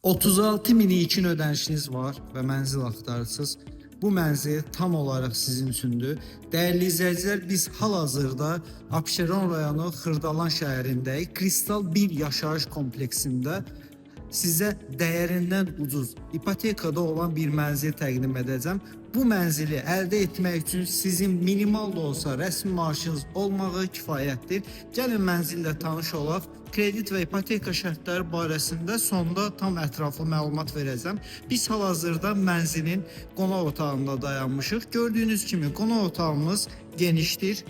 36 mini için ödənişiniz var və mənzil axtarırsınız. Bu mənzil tam olaraq sizin üçündür. Dəyərli izləyicilər, biz hal-hazırda Abşeron rayonu Xırdalan şəhərindəyik. Kristal 1 yaşayış kompleksində sizə dəyərindən ucuz ipotekada olan bir mənzil təqdim edəcəm. Bu mənzili əldə etmək üçün sizin minimal da olsa rəsmi maaşınız olmağı kifayətdir. Gəlin mənzillə tanış olaq. Kredit və ipoteka şərtləri barəsində sonda tam ətraflı məlumat verəcəm. Biz hal-hazırda mənzilin qonaq otağında dayanmışıq. Gördüyünüz kimi qonaq otağımız genişdir.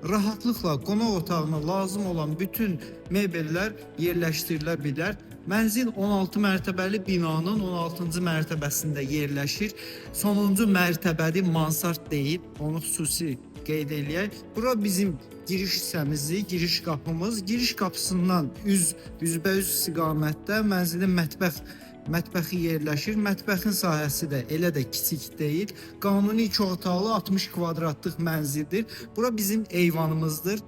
Rahatlıqla qonaq otağına lazım olan bütün mebellər yerləşdirilə bilər. Mənzil 16 mərtəbəli binanın 16-cı mərtəbəsində yerləşir. Sonuncu mərtəbəli mansard deyil, onu xüsusi qeyd eləyək. Bura bizim giriş hissəmizdir, giriş qapımız. Giriş qapısından üzbəüz istiqamətdə mənzilin mətbəxi yerləşir. Mətbəxin sahəsi də elə də kiçik deyil. Qanuni 2 otaqlı 60 kvadratlıq mənzildir. Bura bizim eyvanımızdır.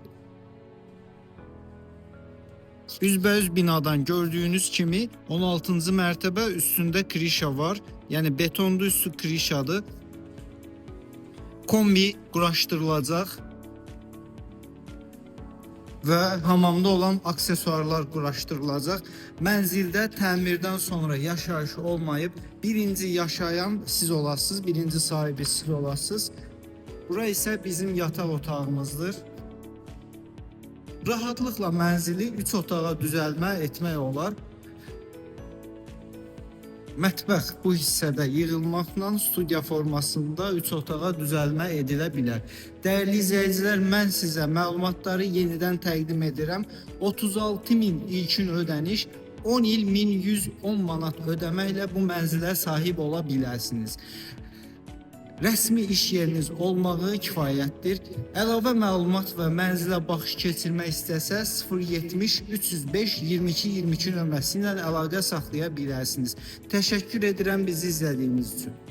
Üzbəüz binadan gördüyünüz kimi 16-cı mərtəbə üstündə krişa var. Yəni betonlu üstü krişadır. Kombi quraşdırılacaq və hamamda olan aksesuarlar quraşdırılacaq. Mənzildə təmirdən sonra yaşayış olmayıb, birinci yaşayan siz olasınız, birinci sahibi siz olasınız. Bura isə bizim yataq otağımızdır. Rahatlıqla mənzili 3 otağa düzəlmə etmək olar. Mətbəx bu hissədə yığılmaqla studiya formasında 3 otağa düzəlmə edilə bilər. Dəyərli izləyicilər, mən sizə məlumatları yenidən təqdim edirəm. 36.000 ilkin ödəniş, 10 il 1110 manat ödəməklə bu mənzilə sahib ola bilərsiniz. Rəsmi iş yeriniz olmağı kifayətdir. Əlavə məlumat və mənzilə baxış keçirmək istəsəz 070 305 22 22 nömrəsi ilə əlaqə saxlaya bilərsiniz. Təşəkkür edirəm bizi izlədiyiniz üçün.